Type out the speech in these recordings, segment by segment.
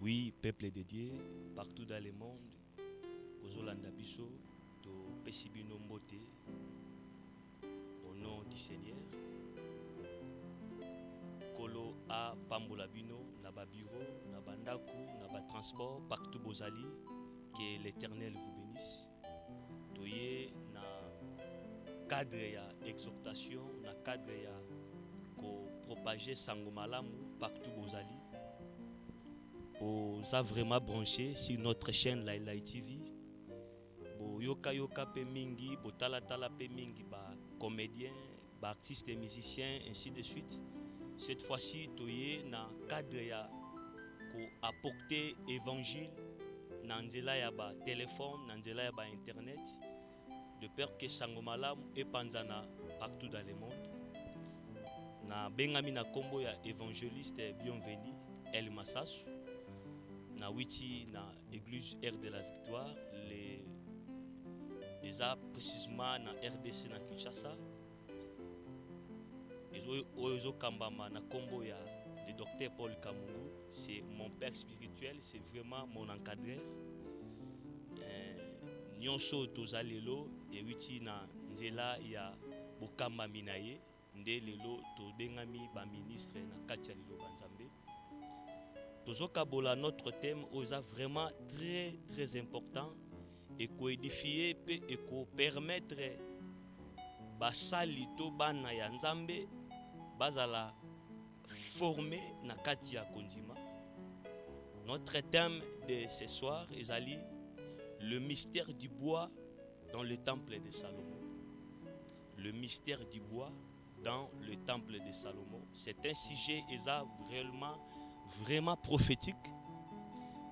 Oui, peuple dédié, partout dans le monde, Ozolanda Biso, to Pesibino Mbote, au nom du Seigneur, Kolo a Pambola Bino, Naba Bureau, Naba Ndaku, Naba Transport, partout Bozali, que l'Éternel vous bénisse. Toye na cadre ya exhortation, na cadre ya ko propager Sangomalamu, partout Bozali. Vous a vraiment branché sur notre chaîne Lailai TV. Bo yoka yoka pe mingi, bo tala tala pe mingi, ba comédien, ba artiste et musicien, ainsi de suite. Cette fois-ci, toye na cadre ya ko apporter évangile, nanzela ya ba téléphone, nanzela ya ba internet, de peur que Sangomalamu et Panzana partout dans le monde. Na bengami na kombo ya évangéliste bienvenu El Massasu. Na witi na église Air de la Victoire, les a précisément na RDC na Kinshasa. Ozo Kambama na kombo ya le docteur Paul Kamungu, c'est mon père spirituel, c'est vraiment mon encadreur. Nyonso tozalelo et witi na nzela ya bokamba minaye nde lelo to bengami ba ministre na kati ya lilo banzambe. Tozokabola notre thème oza vraiment très très important et coédifier et ko permettre basali to bana ya nzambe bazala formé na kati ya kondima. Notre thème de ce soir ezali le mystère du bois dans le temple de Salomon. Le mystère du bois dans le temple de Salomon. C'est un sujet vraiment prophétique.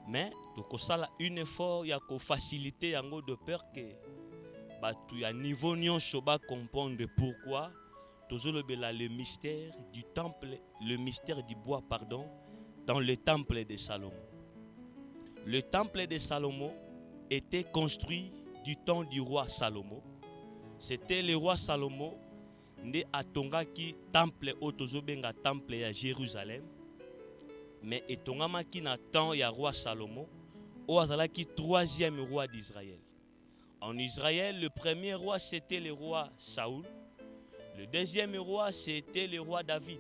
Mais donc ça a un effort ya ko faciliter yango de peur que batu ya niveau nyonso ba comprendre pourquoi tozolobela le mystère du temple, le mystère du bois pardon, dans le temple de Salomon. Le temple de Salomon était construit du temps du roi Salomon. C'était le roi Salomon nde atongaki temple otozobenga temple ya Jérusalem. Mais etongamaki na temps ya roi Salomon, o azalaki troisième roi d'Israël. En Israël, le premier roi c'était le roi Saoul. Le deuxième roi c'était le roi David.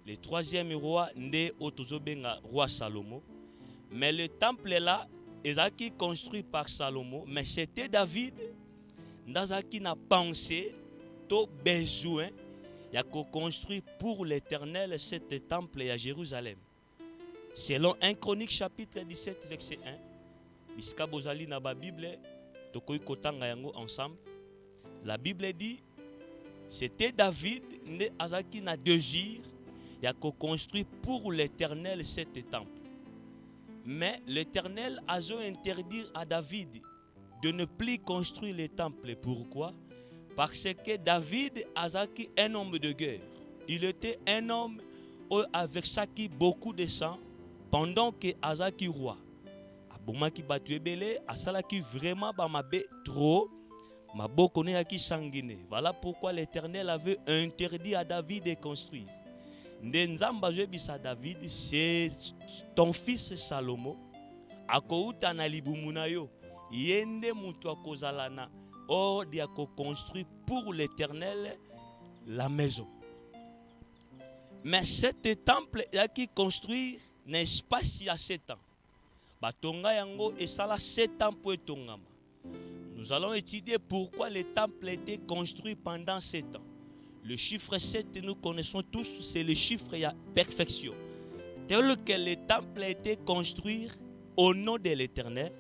Le troisième roi nde otozobenga roi Salomon. Mais le temple là ezaki construit par Salomon, mais c'était David ndazaki na pensée to besoin ya ko construire pour l'Éternel cet temple à Jérusalem. Selon 1 Chronique chapitre 17 verset 1, biska bozali na ba Bible tokoki kotanga yango ensemble. La Bible dit c'était David nde azaki na désir ya ko construire pour l'Éternel cet temple. Mais l'Éternel a interdit à David de ne plus construire le temple. Pourquoi? Parce que David azaki un homme de guerre. Il était un homme avec saki beaucoup de sang pendant que azaki roi. Abomaki batu ebele, asalaki vraiment bamabe trop, maboko ne yaki sanguine. Voilà pourquoi l'Éternel avait interdit à David de construire. Nzamba jebisa David, c'est ton fils Salomon akouta na libumuna yo yende mutu akozalana or dia ko construit pour l'Éternel la maison. Mais cet temple yaki construire n'est pas si à 7 ans. Batonga yango esala 7 ans pour etongama. Nous allons étudier pourquoi le temple était construit pendant 7 ans. Le chiffre 7, nous connaissons tous, c'est le chiffre de la perfection. Tel que le temple a été construit au nom de l'Éternel,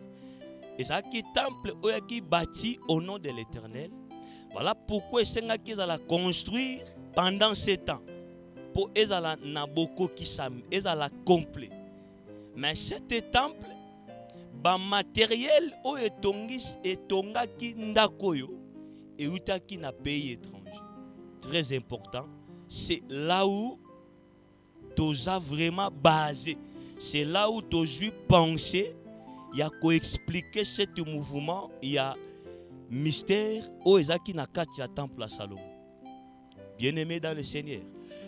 et ça qui temple qui bâti au nom de l'Éternel. Voilà pourquoi ils allent construire pendant 7 ans. Pour ils allent naboko qui sam, ils allent complet. Mais cet temple, ba matériel o etongis etongaki ndakoyo et utaki na pays étranger. Très important, c'est là où tu as vraiment basé, c'est là où tu as pensé, il y a qu'à expliquer ce mouvement, il y a mystère au Ezaki Nakati à temple à Salomon. Bien-aimé dans le Seigneur,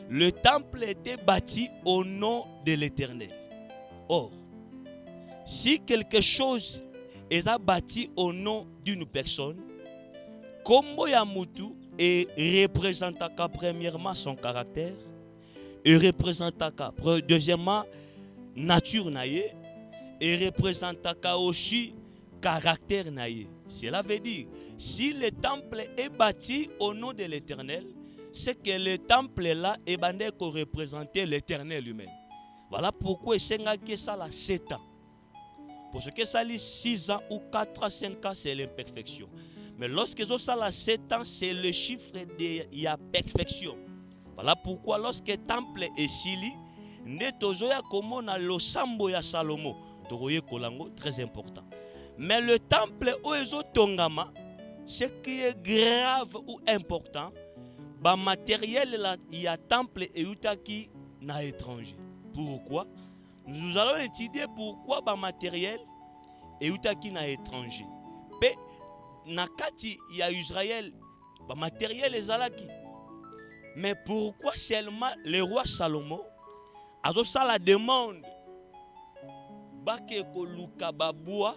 le temple était bâti au nom de l'Éternel. Or, si quelque chose est bâti au nom d'une personne, Kombo ya mutu et représentaka premièrement son caractère, et représentaka deuxièmement nature naie, et représentaka aussi caractère naie. Cela veut dire, si le temple est bâti au nom de l'Éternel, c'est que le temple là est bandé pour représenter l'Éternel lui-même. Voilà pourquoi il que ça là 7 ans. Pour ce que ça lit 6 ans ou 4 ans, 5 ans, c'est l'imperfection. Mais lorsque ça là 7 ans, c'est le chiffre de la perfection. Voilà pourquoi lorsque le temple est chili, netozoya comme na lo sambo ya Salomo, toroye kolango très important. Mais le temple oezo tongama, ce qui est grave ou important, ba matériel là il y a temple et utaki na étranger. Pourquoi? Nous allons étudier pourquoi ba matériel et utaki na étranger. Pe nakati ya Israël ba matériel ezalaki. Mais pourquoi seulement le roi Salomon a la demande bake koluka babua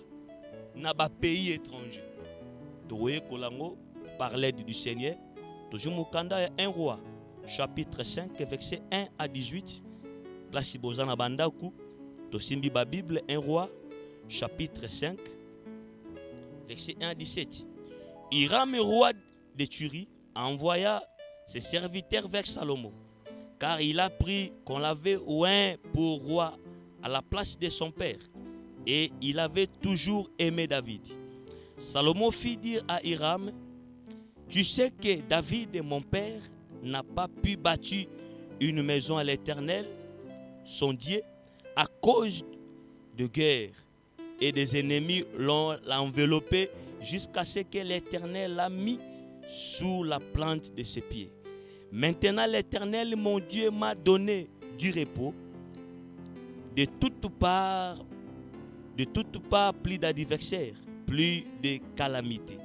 na ba pays étranger. Toye kolango par l'aide du Seigneur. Toujours mukanda 1 roi chapitre 5 verset 1 à 18. Place bozana bandaku to simbi ba Bible 1 roi chapitre 5 verset 1 à 17. Hiram roi de Turie envoya ses serviteurs vers Salomon, car il a pris qu'on l'avait oint pour roi à la place de son père, et il avait toujours aimé David. Salomon fit dire à Hiram, tu sais que David, mon père, n'a pas pu bâtir une maison à l'Éternel, son Dieu, à cause de guerre, et des ennemis l'ont enveloppé jusqu'à ce que l'Éternel l'a mis sous la plante de ses pieds. Maintenant l'Éternel, mon Dieu, m'a donné du repos. De toutes parts, plus d'adversaires, plus de calamités.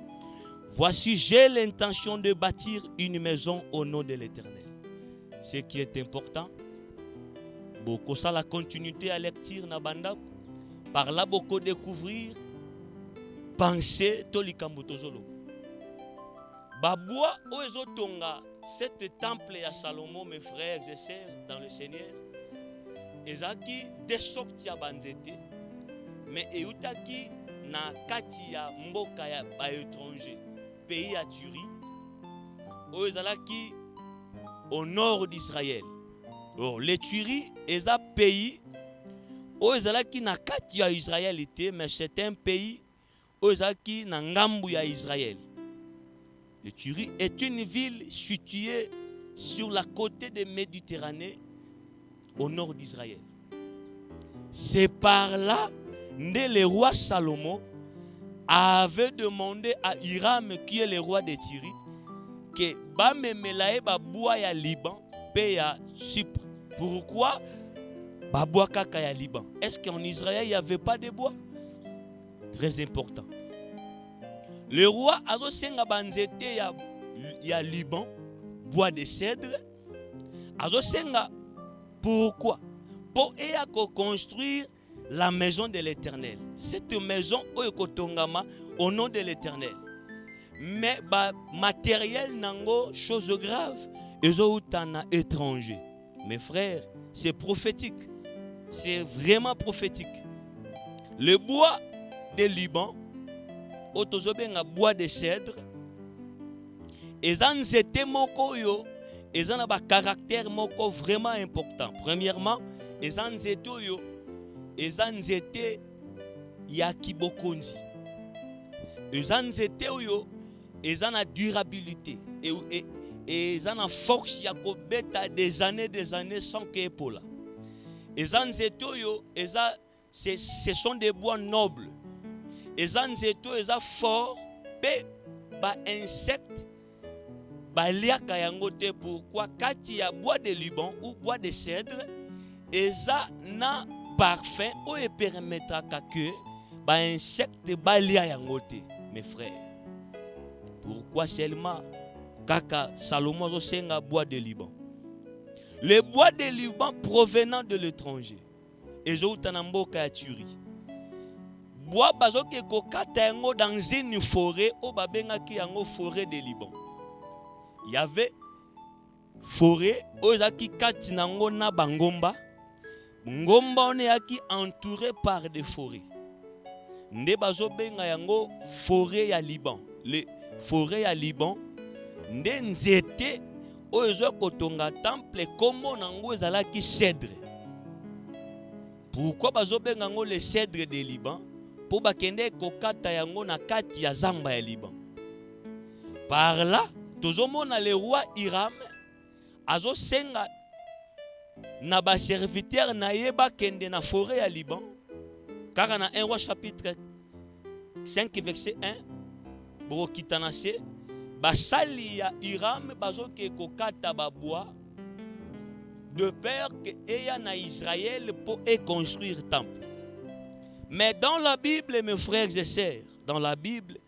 Voici, j'ai l'intention de bâtir une maison au nom de l'Éternel. Ce qui est important, beaucoup ça la continuité à lecture na banda, par là beaucoup découvrir, penser tolikambo tozolo. Baboua oezotonga cet temple à Salomon, mes frères et sœurs dans le Seigneur, ezaki desorti ya banzete, mais eutaki na kati ya mboka ya ba étranger, pays à Turie, oezalaki au nord d'Israël. Or les Turie eza pays oezalaki na kati ya Israël était, mais c'est un pays oezalaki na ngambu ya Israël. Le Turie est une ville située sur la côte de Méditerranée au nord d'Israël. C'est par là que le roi Salomon avait demandé à Hiram, qui est le roi de Tyrie, que bamemelae babua ya Liban pe ya Chypre. Pourquoi babua kaka ya Liban? Est-ce qu'en Israël il n'y avait pas de bois? Très important. Le roi a senga banzete ya Liban, bois de cèdre. A senga pourquoi? Pour construire la maison de l'Éternel. Cette maison au nom de l'Éternel. Mais matériel nango chose grave ezotana étranger. Mes frères, c'est prophétique. C'est vraiment prophétique. Le bois de Liban, otozobenga bois de cèdre, ezan zete moko yo, ezan ba caractère moko vraiment important. Premièrement, ezan zete yo, ezan zete ya kibokonzi. Ezan zete yo, ezan a durabilité et ezan a force ya kobeta des années sans que epola. Ezan zete yo, ce sont des bois nobles. Ezan zeto eza fort pe ba insecte ba liaka yango te. Pourquoi? Kati ya bois de Liban ou bois de cèdre eza na parfum o e permettra que ba insecte ba lia yango te. Mes frères, pourquoi seulement kaka Salomon zo senga bois de Liban? Le bois de Liban provenant de l'étranger ezouta na mboka ya Turie. bois bazoke kokata yango dans une forêt au babengaki yango forêt de Liban. Il y avait forêt ozaki kati nango na bangomba. Ngomba on est entouré par des forêts. Nde bazobenga yango forêt ya Liban. Le forêt ya Liban nde nzete oyo kotonga temple kombo nango ezalaki cèdre. Pourquoi bazobenga yango le cèdre de Liban? Po bakende kokata yango na kati ya zamba ya Liban. Par là, tozomona le roi Hiram azo senga na ba serviteur na yeba kende na forêt ya Liban. Car na 1 roi chapitre 5 verset 1 brokitanase basali ya Hiram bazoke kokata ba bois de peur que eya na Israël pour construire temple. Mais dans la Bible, mes frères et sœurs, dans la Bible,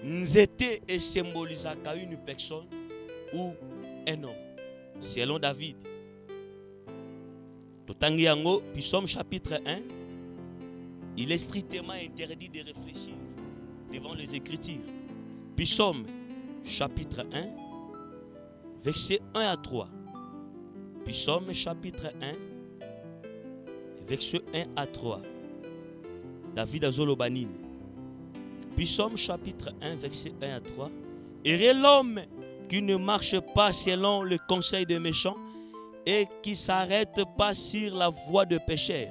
nzete est symbolisé comme une personne ou un homme, selon David. Totangi yango, Psaume chapitre 1, il est strictement interdit de réfléchir devant les Écritures. Psaume chapitre 1, verset 1 à 3. Psaume chapitre 1, verset 1 à 3. David Azolobanine. Psaume chapitre 1, verset 1 à 3. Et l'homme qui ne marche pas selon le conseil des méchants et qui ne s'arrête pas sur la voie de pécheurs.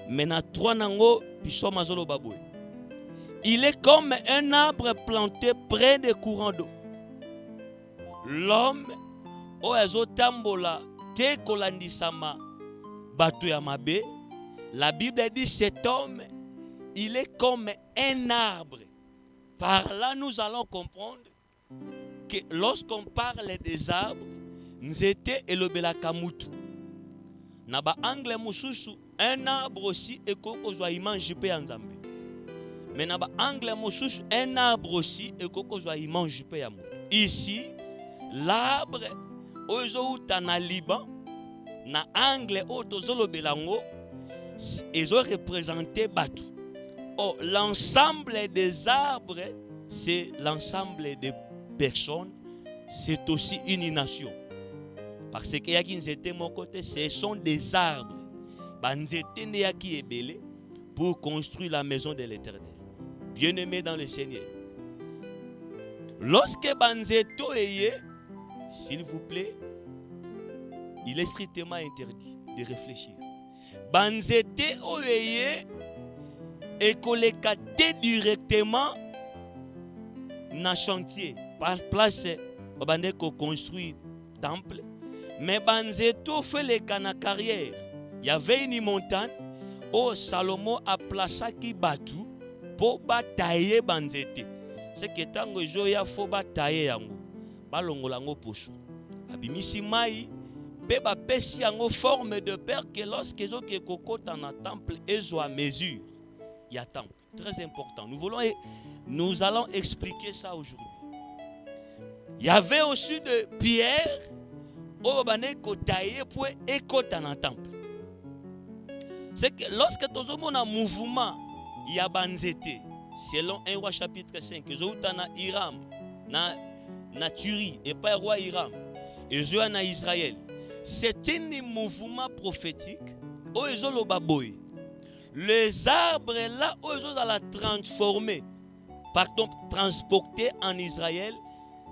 Mais na 3 nango, Psaume Azolobaboué. Il est comme un arbre planté près des courants d'eau. L'homme, oazo tambola te kolandisama bato ya mabe. La Bible dit cet homme, il est comme un arbre. Par là, nous allons comprendre que lorsqu'on parle des arbres, nzete elobela kamutu. Naba angle mususu, un arbre aussi est kokozwa image pe nzambe. Mais naba angle mususu, un arbre aussi est kokozwa image pe ya mutu. Ici, l'arbre ozo uta na Liban, na angle otozolo belango, ils ont représenté Batu. Oh, l'ensemble des arbres, c'est l'ensemble des personnes, c'est aussi une nation. Parce que yaki nzete mon côté, ce sont des arbres. Banzete ne yaki ebele pour construire la maison de l'Éternel. Bien-aimé dans le Seigneur. Lorsque banzeto eye, s'il vous plaît, il est strictement interdit de réfléchir. Banzete oyeye ekolekate directement na chantier par place babande ko construire temple, mais banzeto fait le kana carrière. Il y avait une montagne où Salomon a placé qui batu pour batailler banzete. C'est que tango joya faut batailler yango balongola ngo poso abimisi mai. Beba pesi yango forme de peur que lorsque ils ont kokota na temple ils ont à mesure. Il y a temple. Très important. Nous allons expliquer ça aujourd'hui. Il y avait aussi de pierres au bane kotaye pour ekota na temple. C'est que lorsque tu as un mouvement, il y a banzete. Selon 1 roi chapitre 5, ils ont na Hiram, na Turi et pas roi Hiram. Ils ont na Israël. C'est un mouvement prophétique. Les arbres là, ils ont la transformer, pardon, transporter en Israël.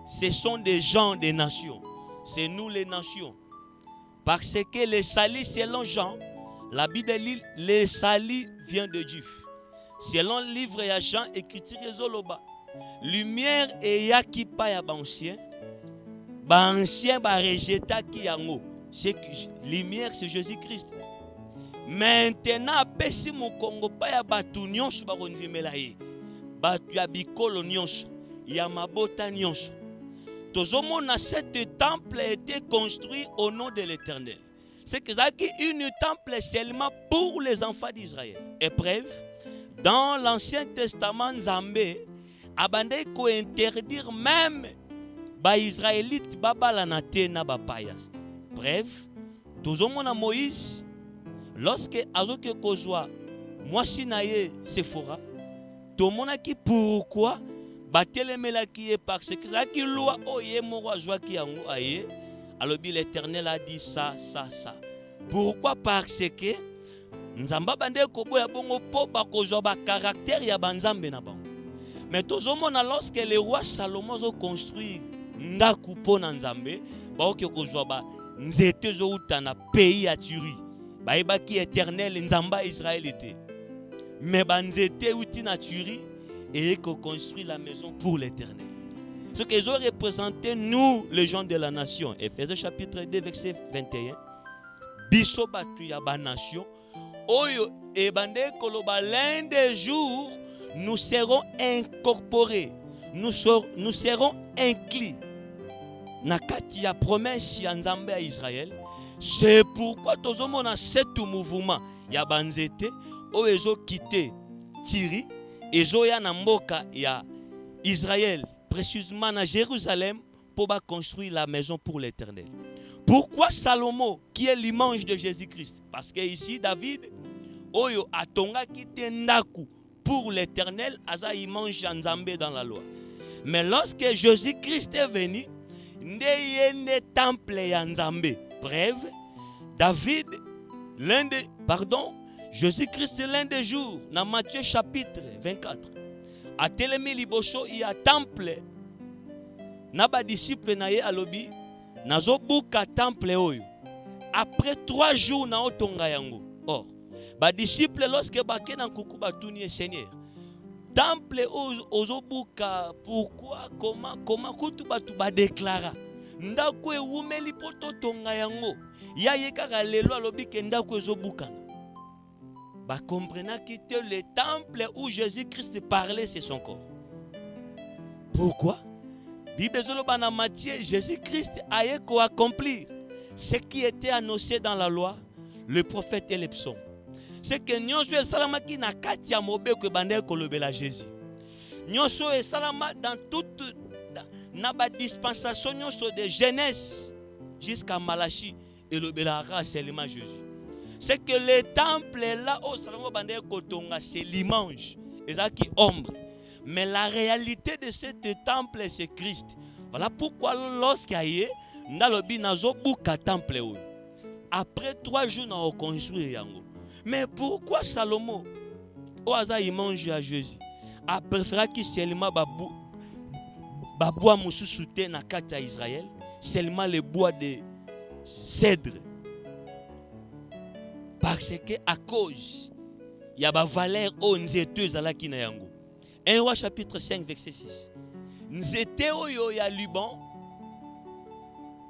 Ce sont des gens des nations. C'est nous les nations. Parce que les salis, selon Jean, la Bible dit, les salis vient de Dieu. Selon le livre de Jean, écriture Zoloba, lumière et yaki pa ya bancien, bancien ba rejeta ki yango. C'est lumière, c'est Jésus-Christ. Maintenant, pesi mo Congo pa ya batu nyonso ba konzimela ye. Batu ya bikolo nyonso, ya mabota nyonso. Tozomona cet temple a été construit au nom de l'Éternel. C'est que ça qui une temple seulement pour les enfants d'Israël. Épreuve, dans l'Ancien Testament, Nzambe abandé ko interdire même ba Israélites babala na te na ba payas. Bref, tozomona Moïse lorsque azoke kozwa mwasi na ye Sephora tomonaki pourquoi batelemelaki ye parce que ezalaki loi oyo ye moko azwaki yango aye alobi l'Éternel a dit ça. Pourquoi? Parce que nzamba bande koboya bongo po bakozwa ba caractère ya banzambe na bango. Mais tozomona lorsque le roi Salomon a construit ndaku po na nzambe baoki kozwa ba nzete zouta na pays ya Turi bayebaki Éternel nzamba Israël était. Mais banzete outi na Turi et qu'on construit la maison pour l'Éternel. Ce qu'ils ont représenté, nous, les gens de la nation. Ephésiens chapitre 2, verset 21. Biso batu ya ba nation. Oyo e bande koloba l'un des jours, nous serons incorporés. Nous serons inclus. Nakati ya promesse ya nzambe à Israël. C'est pourquoi tozomona cet mouvement ya banzete oyo ezo quitté Tiri ezo ya na mboka ya Israël. Précisément à Jérusalem pour construire la maison pour l'Éternel. Pourquoi Salomon qui est l'image de Jésus-Christ? Parce que ici David oyo atonga kite ndaku pour l'Éternel asa image nzambe dans la loi. Mais lorsque Jésus-Christ est venu, ndeyene temple ya nzambe. Bref, David Jésus-Christ l'un des jours dans Matthieu chapitre 24. A telemi liboso ya temple na ba disciple na ye alobi nazo buka temple oyo après 3 jours na otonga yango. Or ba disciple lorsque bake na kuku batuni Seigneur temple ozo buka pourquoi comment kutu batu ba déclara ndako ewumeli poto tonga yango ya ye kaka lelo alobi ke ndako ezo buka. Bah, comprenant que le temple où Jésus-Christ parlait, c'est son corps. Pourquoi? Bible dans Matthieu, Jésus-Christ a accompli ce qui était annoncé dans la loi, le prophète et les psaumes. C'est que nous sommes salamaki na katia mobe que bande kolobela Jésus. Nous sommes salama dans toute na dispensation de Genèse jusqu'à Malachi et le belara seulement Jésus. C'est que le temple là au Salomon bande kotonga c'est l'image ezaki ombre. Mais la réalité de ce temple c'est Christ. Voilà pourquoi lorsqu'il y a ndalobi nazo buka temple oyo. Après 3 jours na reconstruire yango. Mais pourquoi Salomon oaza image à Jésus a préféré qu'il seulement bois mususu te na kati ya Israël, seulement le bois de cèdre. Parce que à cause il y a ba valeur o nzete zalaki na yango. 1 Roi chapitre 5 verset 6. Nzete oyo ya Liban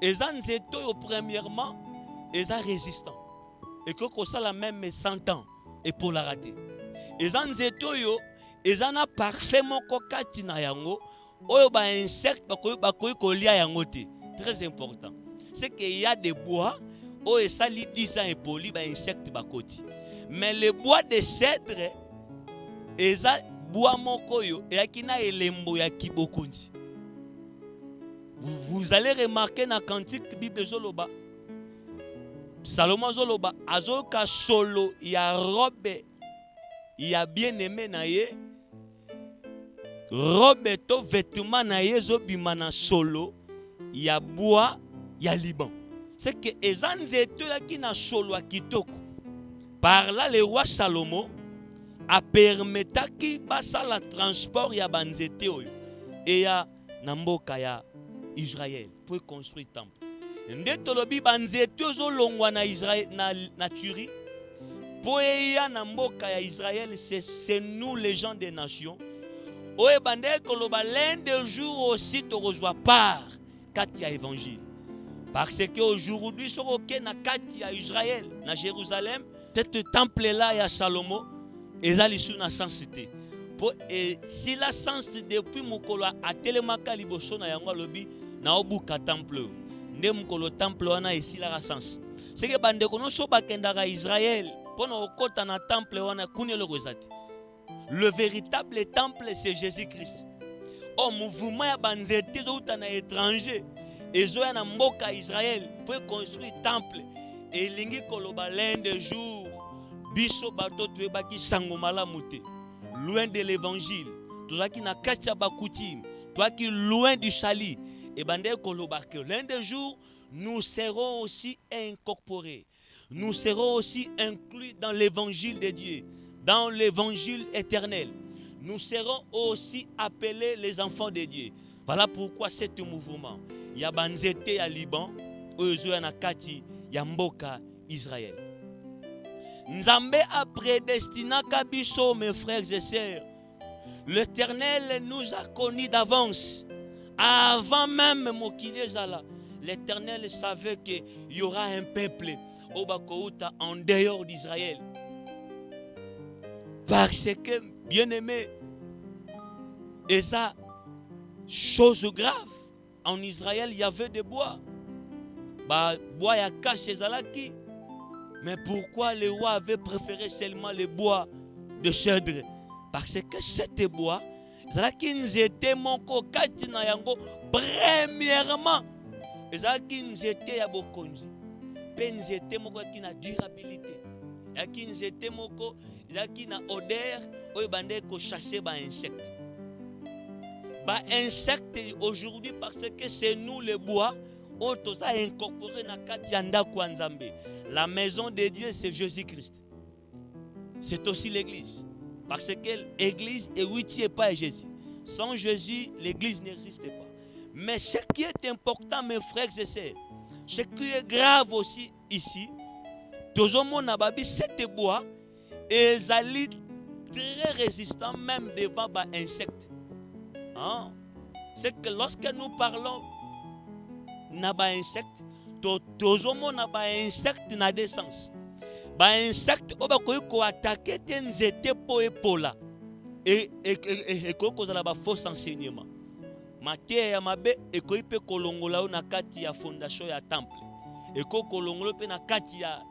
eza nzete oyo premièrement eza résistant et que ça la même 100 ans et pour la rater. Eza nzete oyo eza na parfait moko kati na yango oyo ba insecte bakoyi kolia yango te. Très important. C'est qu'il y a des bois où et ça li 10 ans et poli ba insecte bakoti. Mais le bois de cèdre eza bois moko yo et akina elembo ya kibokonzi. Vous allez remarquer dans cantique Bible zoloba Salomon zoloba azoka solo ya robe ya bien-aimé na ye robe to vêtement na ye zobima na solo ya bois ya Liban. C'est que ezanzeto yaki na solo kitoko. Par là le roi Salomon a permetaki basala transport ya banzete oyo et ya namboka ya Israël pour construire temple. Ndetolobi banzete ozolongwa na Israël na Turi pour ya namboka ya Israël c'est nous les gens des nations. Oye bande koloba l'un des jours aussi to reçoit part kati ya évangile. Parce que aujourd'hui sur na kati ya Israël na Jérusalem, cet temple là ya Salomon ezali sous na sensité. Et si la sens depuis mokolo atelemaka liboso na yango lobi na obuka temple nde mokolo temple wana esila la sens. C'est que bande kono so bakendaka Israël pona okota na temple wana kunelo kozati. Le véritable temple c'est Jésus-Christ. Au mouvement ya banzete zouta na étranger ezoya na mboka Israël pour construire temple et lingi koloba l'un des jours biso bato toyebaki sango malamu te, loin de l'évangile, tozalaki na kati ya bakutime, toyaki loin du salut. Et bande koloba que l'un des jours, nous serons aussi incorporés. Nous serons aussi inclus dans l'évangile de Dieu, dans l'évangile éternel. Nous serons aussi appelés les enfants de Dieu. Voilà pourquoi cet mouvement, il y a banzete à Liban, oyo na kati ya mboka Israël. Nzambe a prédestiné kabiso, mes frères et sœurs. L'Éternel nous a connus d'avance. Avant même Mokile Zala, l'Éternel savait qu'il y aura un peuple en dehors d'Israël. Parce que, bien-aimé, et ça, chose grave, en Israël, il y avait des bois. Bois ya cache Zalaki. Mais pourquoi les rois avaient préféré seulement les bois de cèdre? Parce que ces bois, Zalaki nzete moko kati na yango, premièrement, Zalaki nzete ya bokonzi. Pe nzete moko ki na durabilité. Zalaki nzete moko, Zalaki na odeur, oyo bande ko chasser ba insectes. Ba insectes aujourd'hui parce que c'est nous les bois, on toza incorporé na kati ya ndako ya Nzambe. La maison de Dieu c'est Jésus-Christ. C'est aussi l'église. Parce que l'église est héritier pas Jésus. Sans Jésus, l'église n'existe pas. Mais ce qui est important, mes frères et sœurs, ce qui est grave aussi ici, tous les gens qui cette bois, et ils très résistants même devant les insectes. Hein? C'est que lorsque nous parlons d'insectes, tous les gens qui insectes dans des sens. Ba insecte oba ko attaquer tenzete po epola et ko kozala ba faux enseignement matière ya mabe e ko ipe kolongola na kati ya fondation ya temple e ko kolongola pe na kati ya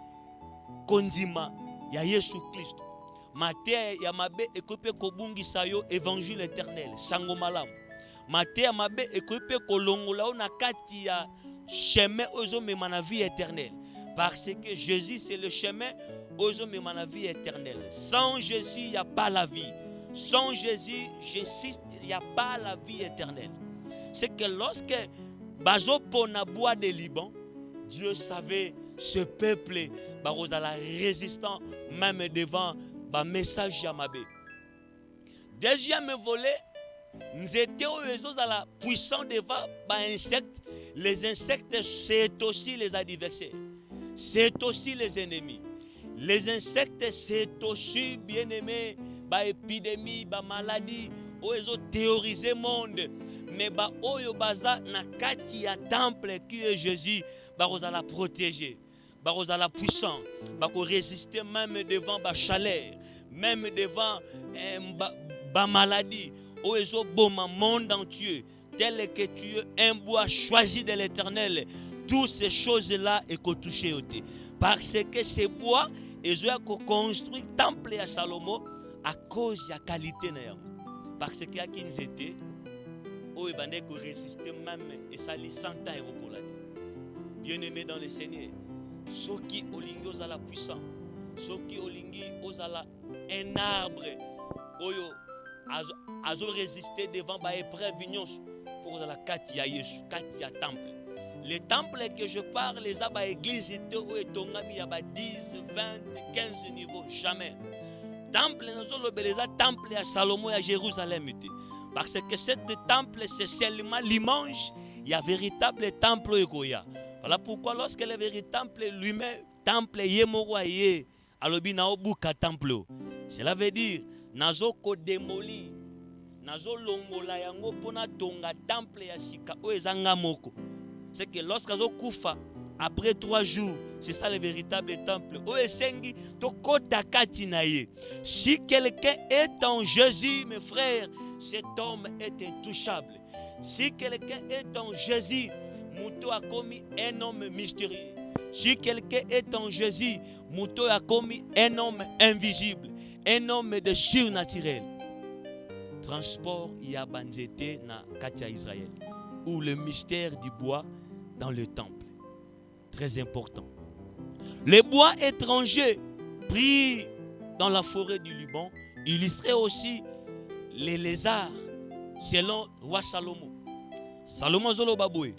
konzima ya Yesu Kristo matière ya mabe e ko ipe kobungisa yo évangile éternel sango malamu matière ya mabe e ko ipe kolongola na kati ya chemin ozo mema na vie éternelle. Parce que Jésus, c'est le chemin aux hommes de la vie éternelle. Sans Jésus, il n'y a pas la vie. Sans Jésus, j'insiste, il n'y a pas la vie éternelle. C'est que lorsque Bazo pona bois de Liban, Dieu savait ce peuple, la résistant même devant le message Yamabé. Deuxième volet, nous étions puissants devant les insectes. Les insectes, c'est aussi les adversaires. C'est aussi les ennemis. Les insectes, c'est aussi, bien aimé, ba épidémie, ba maladie, ils ont théorisé le monde. Mais ba oyo baza na kati ya temple qui est Jésus, ba la protéger, ba la puissant, ba résister même devant ba chaleur, même devant ba maladie, ils ont bon monde entier, tel que tu es un bois choisi de l'Éternel. Toutes ces choses-là et qu'on touche au thé. Parce que ces bois, ils ont construit le temple à Salomon à cause de la qualité. Parce qu'il y a qui étaient, ils ont résisté même et ça les 100 ans pour la terre. Bien-aimés dans le Seigneur, ceux qui ont la puissance, ceux qui ont un arbre, ils ont résisté devant l'épreuve pour la Katia Yesu, Katia temple. Les temples que je parle, les églises, il y a 10, 20, 15 niveaux, jamais. Temple, les temples à Salomon et à Jérusalem. Parce que ce temple, c'est seulement l'image, il y a un véritable temple. Voilà pourquoi lorsque le véritable lui-même, temple, yemoroye, alobi na obuka temple. Cela veut dire, nazo ko démoli, nazo longola yango pona tonga temple ya sika o ezanga moko. C'est que lorsqu'on koufa, après 3 jours, c'est ça le véritable temple. Si quelqu'un est en Jésus, mes frères, cet homme est intouchable. Si quelqu'un est en Jésus, Mouto a commis un homme mystérieux. Si quelqu'un est en Jésus, Mouto a commis un homme invisible, un homme de surnaturel. Transport Yabanzete na Katia Israël, ou le mystère du bois dans le temple. Très important. Les bois étrangers pris dans la forêt du Liban illustrait aussi les lézards selon roi Salomon. Salomon azoloba boye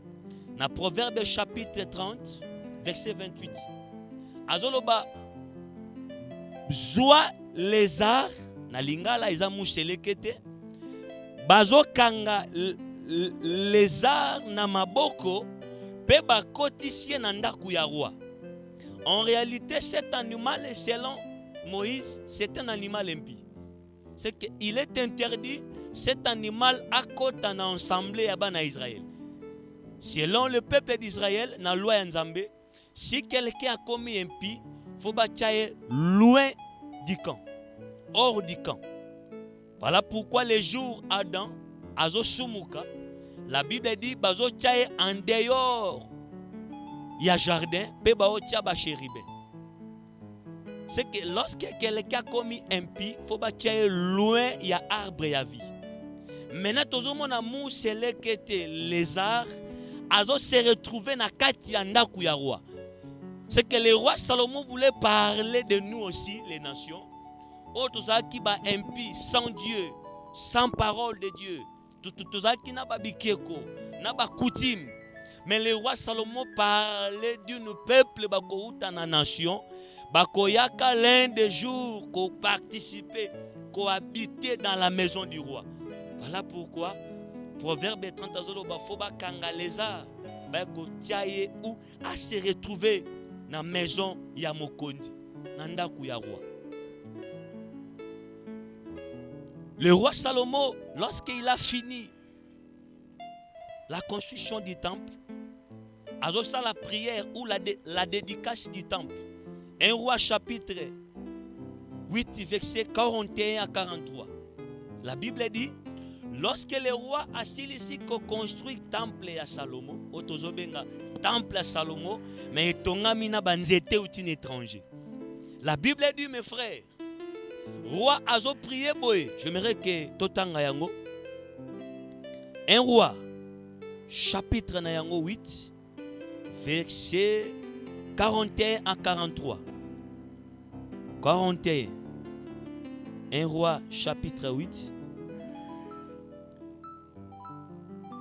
na Proverbe chapitre 30 verset 28. Azoloba zwa lézard na lingala eza mushelekete bazo kanga lézard na maboko pe bakotisie na ndaku ya roi. En réalité, cet animal, selon Moïse, c'est un animal impie. C'est qu'il est interdit, cet animal à côté en assemblée à Israël. Selon le peuple d'Israël, dans la loi Nzambé, si quelqu'un a commis impie, il faut bâtir loin du camp, hors du camp. Voilà pourquoi les jours Adam, Azo Sumuka, la Bible dit, Bazo tchaye en dehors. Il y a jardin, c'est que lorsque quelqu'un a commis impie, il faut bâtir loin, il y a arbre et la vie. Maintenant, tout le monde a moussé les arts, Azo se retrouvé dans Kati Andaku ya roi. C'est que le roi Salomon voulait parler de nous aussi, les nations. Autres qui ba impie, sans Dieu, sans parole de Dieu. Tout ça qui n'a pas bikeko, n'a pas coutume. Mais le roi Salomon parlait d'un peuple bakouta na nation, bakoyaka l'un des jours qu'on participait, cohabiter dans la maison du roi. Voilà pourquoi Proverbe 30 azoloba foba kanga lézard, bako tiaye ou à se retrouver dans la maison ya mokondi, nandaku ya roi. Le roi Salomon, lorsqu'il a fini la construction du temple, a ça la prière ou la dédicace du temple. 1 Roi chapitre 8 verset 41 à 43. La Bible dit, lorsque le roi a ici construit le temple à Salomon, temple à Salomon, mais il a mis banzete ou un étranger. La Bible dit, mes frères, roi a prié boy. J'aimerais que totanga yango. 1 Roi chapitre 8 verset 41 à 43. 41. 1 Roi chapitre 8.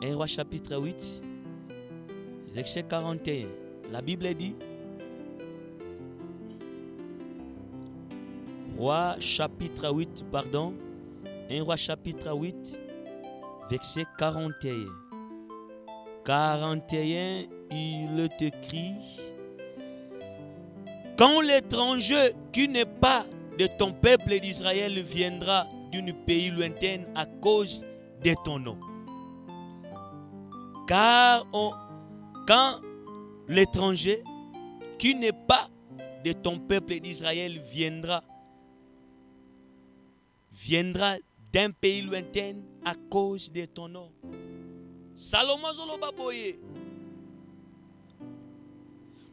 1 Roi chapitre 8 verset 41. La Bible dit, Roi chapitre 8, pardon. 1 Roi chapitre 8 verset 41. 41, il te crie, quand l'étranger qui n'est pas de ton peuple d'Israël viendra d'un pays lointain à cause de ton nom. Car quand l'étranger qui n'est pas de ton peuple d'Israël viendra d'un pays lointain à cause de ton nom. Salomon zoloba boye.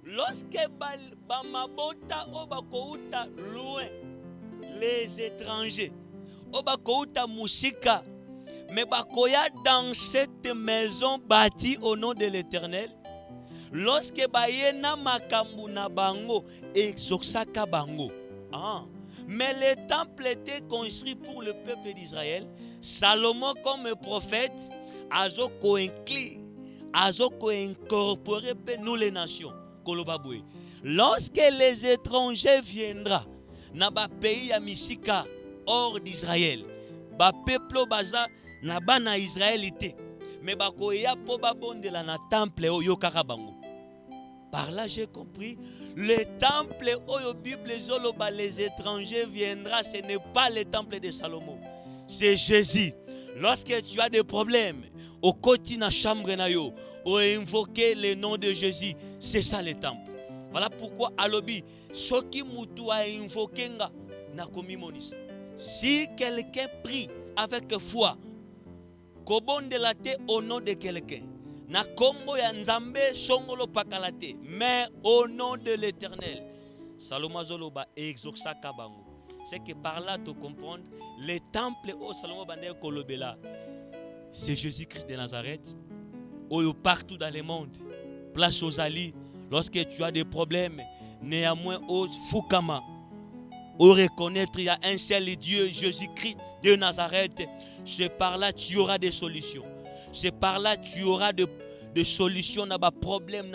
Lorsque bamabota obakouta loin, les étrangers obakouta musika, mais bakoya dans cette maison bâtie au nom de l'Éternel, lorsque bayena makambu na bango exoxaka bango. Mais le temple était construit pour le peuple d'Israël. Salomon comme prophète azoko inclure, azoko incorporer nous les nations. Lorsque les étrangers viendront dans le pays à Misika hors d'Israël, ba peuple baza na bana israélité, mais bakoya po babondela na temple oyo kakabango. Par là j'ai compris, le temple oyo Bible zoloba les étrangers viendront, ce n'est pas le temple de Salomon, c'est Jésus. Lorsque tu as des problèmes, au côté na chambre na yo, ou invoquer le nom de Jésus, c'est ça le temple. Voilà pourquoi alobi soki mutu a invoqué na komi monisa. Si quelqu'un prie avec foi, kobonde la te au nom de quelqu'un, na kombo ya nzambe songolo pakalate, mais au nom de l'Éternel, Salomon zoloba exoxa kabango. C'est que par là tu comprends, le temple au Salomon bande kolobela, c'est Jésus-Christ de Nazareth. Partout dans le monde, place aux alliés, lorsque tu as des problèmes, néanmoins au Fukama, au reconnaître qu'il y a un seul Dieu, Jésus-Christ de Nazareth, c'est par là tu auras des solutions. C'est par là tu auras des solutions à nos problèmes.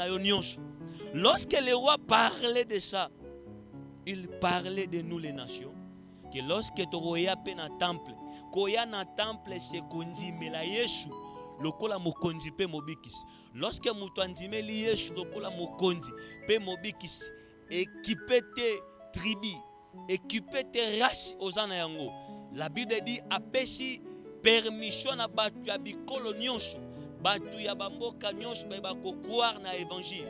Lorsque le roi parlait de ça, il parlait de nous les nations. Que lorsque tu roya na temple, koya na temple c'est kondi mela Yesu, lokola mokonzi pe mobikisi. Lorsque mutu andimeli Yesu lokola mokonzi pe mobikisi, équipé te tribu, équipé te race ozana yango. La Bible dit apesi permission na batu ya bikolo nyonso, batu ya bamboka nyonso ba ko croire na évangile.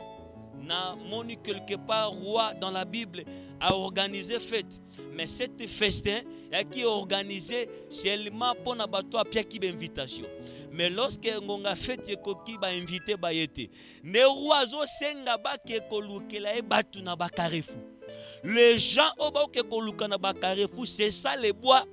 Na moni quelque part roi dans la Bible a organisé fête, mais cette festin qui est organisé seulement pour na bato apia ki invitation. Mais lorsque ngonga fête ekoki ba invité ba yete, ne roi zo senga ba ke kolukela e batu na ba carrefour. Les gens au bas ke koluka na ba carrefour, c'est ça les bois,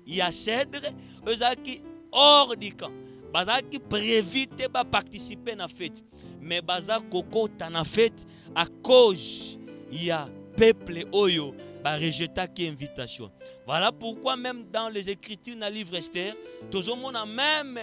il y a cèdre, ezaki hors du camp. Bazaki prévu te ba participer na fête. Mais baza koko tana fête à cause il y a peuple oyo ba rejeta ki invitation. Voilà pourquoi même dans les écritures dans le livre Esther, tozomona même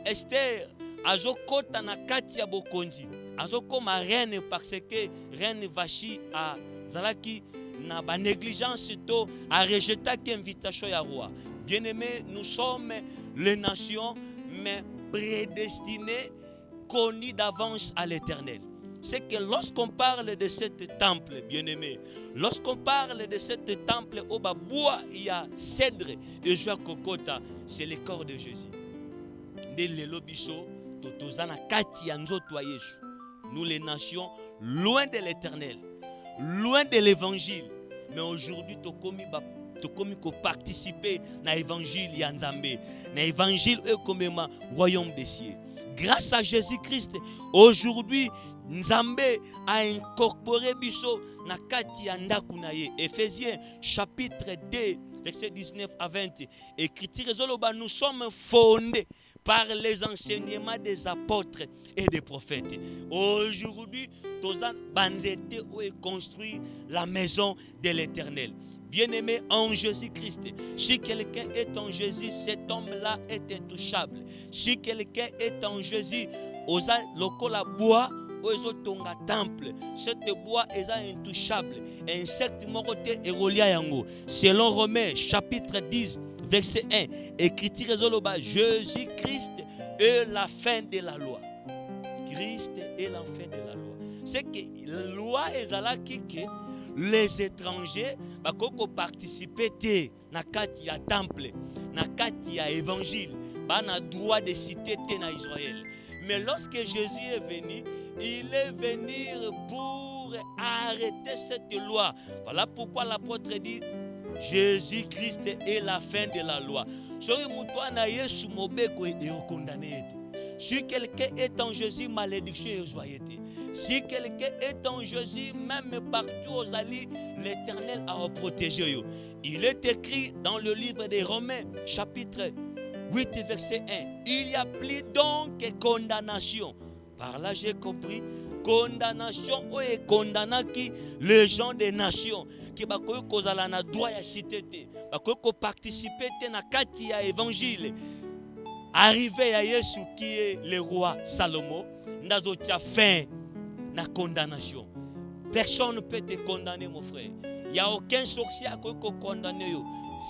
Esther azokota na kati ya bokonzi, azokoma reine parce que reine Vashi a zalaki na ba négligence to a rejeta ki invitation ya roi. Bien-aimés, nous sommes les nations mais prédestinées, connu d'avance à l'Éternel. C'est que lorsqu'on parle de ce temple, bien-aimé, lorsqu'on parle de ce temple au bois, il y a cèdre et joie kokota, c'est le corps de Jésus. Nous les nations, loin de l'Éternel, loin de l'Évangile, mais aujourd'hui, tu as participer à l'évangile Yanzambe, à l'évangile comme royaume des cieux. Grâce à Jésus-Christ, aujourd'hui, Nzambe a incorporé biso na kati ya ndaku na ye. Éphésiens chapitre 2, verset 19 à 20. Écriture zoloba, nous sommes fondés par les enseignements des apôtres et des prophètes. Aujourd'hui, tozan banzete ou construit la maison de l'Éternel. Bien-aimé en Jésus-Christ, si quelqu'un est en Jésus, cet homme-là est intouchable. Si quelqu'un est en Jésus, osa lokola bois, ozo tonga temple, cet bois est intouchable. Insecte morote erolia yango. Selon Romains chapitre 10, verset 1, écriture zoloba, Jésus-Christ est la fin de la loi. Christ est la fin de la loi. C'est que la loi est la qui les étrangers bakoko participer te na kati ya temple, na kati ya évangile, ba na droit de citer te na Israël. Mais lorsque Jésus est venu, il est venu pour arrêter cette loi. Voilà pourquoi l'apôtre dit Jésus-Christ est la fin de la loi. Si quelqu'un est en Jésus, malédiction et joyeuté. Si quelqu'un est en Jésus, même partout aux alliés, l'Éternel a protégé. Il est écrit dans le livre des Romains, chapitre 8, verset 1. Il n'y a plus donc condamnation. Par là, j'ai compris. Condamnation ou est condamnant qui les gens des nations qui va kozala na droit ya cité te ba ko participer te na kati ya évangile arrivé à Yesu qui est le roi Salomon ndazo tia fin na condamnation. Personne ne peut te condamner, mon frère. Il n'y a aucun sorcier qui peut te condamner.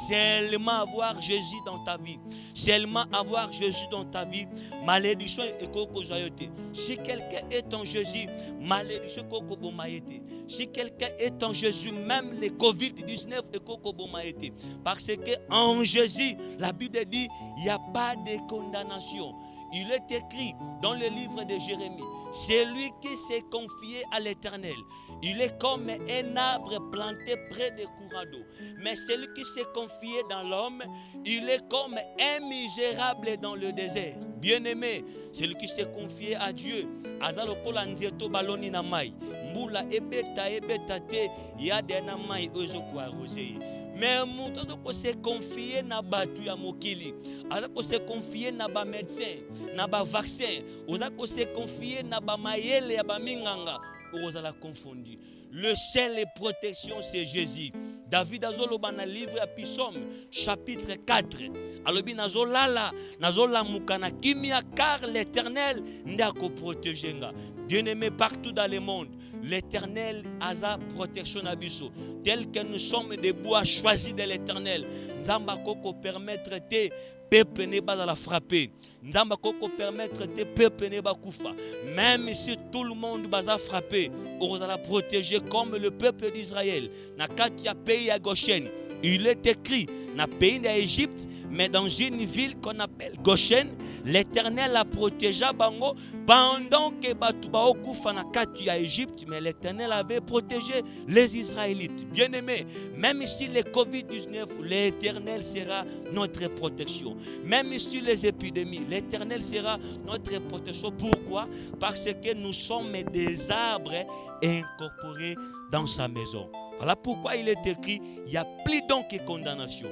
Seulement avoir Jésus dans ta vie. Seulement avoir Jésus dans ta vie. Malédiction et koko joyeuté. Si quelqu'un est en Jésus, malédiction koko bomaïté. Si quelqu'un est en Jésus, même le Covid-19 et koko bomaïté. Parce que en Jésus, la Bible dit, il n'y a pas de condamnation. Il est écrit dans le livre de Jérémie, c'est lui qui s'est confié à l'Éternel. Il est comme un arbre planté près des courants d'eau. Mais celui qui s'est confié dans l'homme, il est comme un misérable dans le désert. Bien-aimé, celui qui s'est confié à Dieu, azalokola nzieto baloni na mai, mbula ebeta te, yadena mai ozoko arrosé. Mais moutons se confier na batu ya mokili, azako se confier na ba médecin, na ba vaccin, ozako se confier na ba mayele ya ba minganga, ozala confondu. Le seul protection c'est Jésus. David azoloba na livre ya Psaume chapitre 4. Alobi nazolala mukana kimia car l'Éternel ndako protégenga. Bien-aimé, partout dans le monde, l'Éternel a sa protection à biso. Tel que nous sommes des bois choisis de l'Éternel. Nzamba koko permettre te peuple ne pas la frapper. Nzamba koko permettre te peuple ne pas kufa. Même si tout le monde va frapper, on va la protéger comme le peuple d'Israël. Na katia pays à Goshen, il est écrit na pays d'Égypte, mais dans une ville qu'on appelle Goshen, l'Éternel a protégé bango pendant que Batouba okufa na katia Égypte, mais l'Éternel avait protégé les Israélites. Bien-aimés, même si le Covid-19, l'Éternel sera notre protection. Même si les épidémies, l'Éternel sera notre protection. Pourquoi? Parce que nous sommes des arbres incorporés dans sa maison. Voilà pourquoi il est écrit, il n'y a plus donc que condamnation.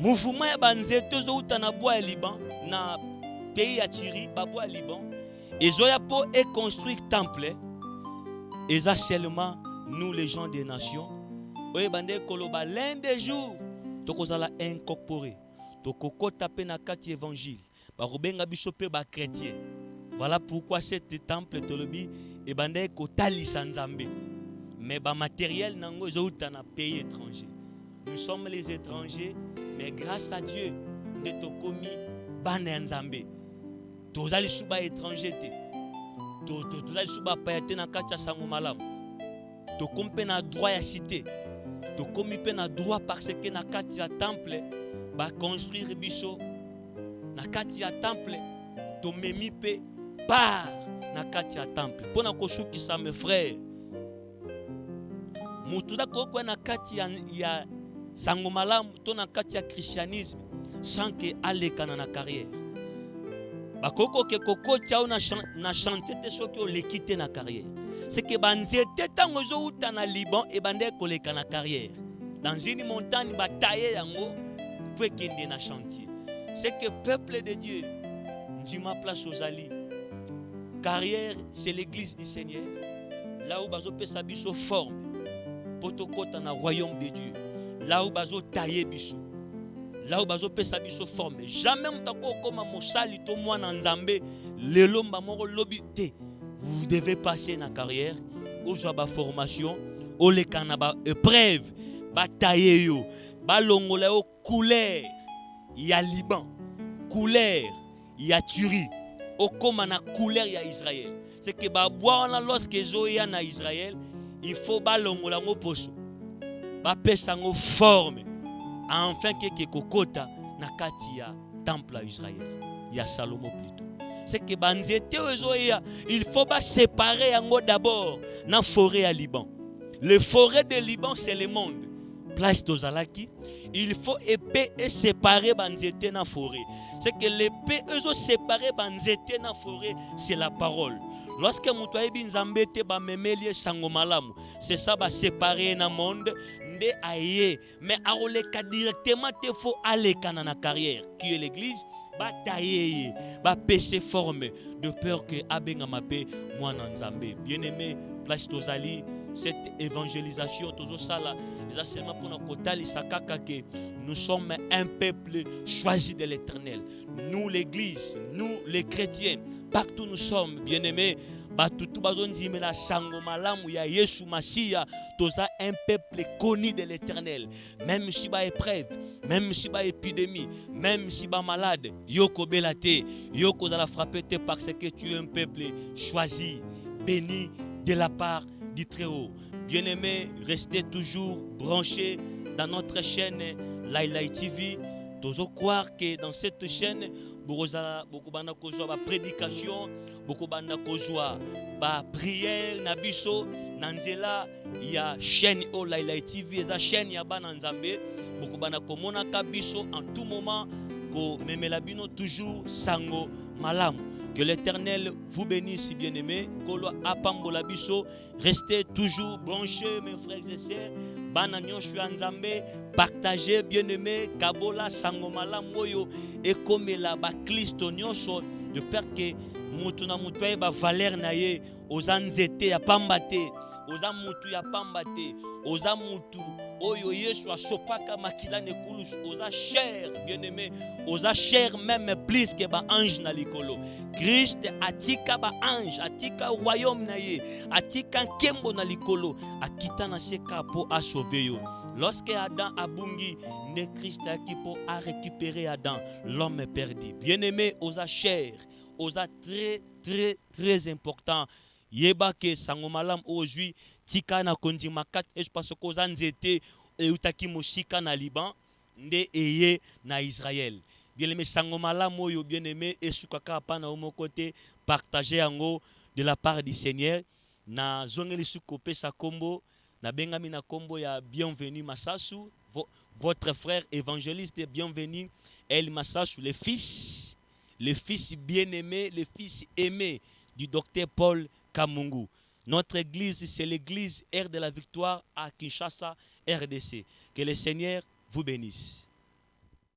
Mouvement ya banzeto zo utana bois Liban na pays ya Tiri babwa Liban ezoya po et construire temple et ça seulement nous les gens des nations oye bande koloba l'un des jours tokozala incorporé tokokota pe na kati évangile ba robenga biso pe ba chrétien. Voilà pourquoi cet temple tolobi e bande ko talisa nzambe mais ba matériel nango zo utana pays étranger. Nous sommes les étrangers, mais grâce à Dieu, nous sommes commis bana nzambe. Tozali suba étranger te. Tozali suba payate na kacha sango malamu. To kompe na droit ya cité. To komi pe na droit parce que na kati ya temple ba construire biso. Na kati ya temple to memi pe par na kati ya temple. Pona kosukisa mes frères. Mutuda ko na kati ya sango malamu to na kati ya christianisme sans que alekana na carrière. Bakoko ke koko chao na chantier te soki o lekite na carrière. C'est que banzete tango zo uta na Liban e bande ko leka na carrière. Dans une montagne bataille yango pour kende na chantier. C'est que peuple de Dieu, ndima place aux alliés. Carrière, c'est l'église du Seigneur. Là où bazo pe sabiso forme. Potokota na royaume de Dieu. Là où bazo tailler biso. Là où bazo pesa biso forme. Jamais mutako koma mosali to mwana nzambe lelo mbamoko lobi te. Vous devez passer na carrière, ou soit ba formation, ou le kanaba épreuve, ba tailler yo, ba longola yo couleur, ya Liban, couleur, ya Turi, au koma na couleur ya Israël. C'est que ba boire lorsque zo ya na Israël, il faut ba longola ngo poso. Ba pesa ngo forme. Enfin que kokota na kati ya temple à Israël. Ya Salomon plutôt. C'est que banzete ozoya, il faut pas séparer yango d'abord na forêt à Liban. Le forêt de Liban c'est le monde. Place d'Ozalaki, il faut épée et séparer banzete na forêt. C'est que l'épée ozo séparer banzete na forêt, c'est la parole. Lorsque mutoye binzambe te ba memelie sango malamu, c'est ça va séparer na monde nde aye, mais aoleka directement te faut aller na carrière qui est l'église. Ba tailler, ba péché formé de peur que abenga mape mwana nzambe. Bien-aimé, place tozali cette évangélisation tozo sala, les seulement pour na kotali sakaka que nous sommes un peuple choisi de l'Éternel. Nous l'église, nous les chrétiens, partout nous sommes, bien-aimés. Batutu bazonzime la sango malamu ya Yesu Masia, toza un peuple connu de l'Éternel. Même si ba épreuve, même si ba épidémie, même si ba malade, yoko belate, yoko za la frapper parce que tu es un peuple choisi, béni de la part du Très-Haut. Bien-aimés, restez toujours branchés dans notre chaîne Lailai TV. Tozo croire que dans cette chaîne beaucoup banda kozwa ba prédication, beaucoup banda kozwa ba prière na biso na nzela ya chaîne Lailai TV, eza chaîne ya bana nzambe, beaucoup banda komona ka biso en tout moment ko memela bino toujours sango malamu. Que l'Éternel vous bénisse, bien-aimés. Kolo apambola biso, restez toujours branchés, mes frères et sœurs. Bananyo Nzambe, partagez, bien-aimés. Kabola sangomala moyo et comme la ba Christo nyonso de peur que mutuna mutwaye ba valeur naye aux anzete ya pambate oza mutu ya pamba te, oza mutu oyo Yesu asopaka makila nekulus, oza cher, bien-aimé, oza cher même plus que ba ange na likolo. Christ atika ba ange, atika royaume na ye, atika nkembo na likolo, akita na seka po a sauver yo. Lorsque Adam abungi, ne Christ a récupéré Adam, l'homme perdu. Bien-aimé, oza cher, oza très très très important. Yeba ke sango malam aujourd'hui tika na kondi makat es parce que oza nzete e utaki mosika na Liban nde eye na Israël. Bien-aimé, sango malam oyo bien-aimé esukaka pa na omo côté partager yango de la part du Seigneur. Na zongeli sukope sa kombo na bengami na kombo ya Bienvenu Massasu, votre frère évangéliste Bienvenu El Massasu, le fils bien-aimé, le fils aimé du docteur Paul Kamungu. Notre église, c'est l'église Air de la Victoire à Kinshasa, RDC. Que le Seigneur vous bénisse.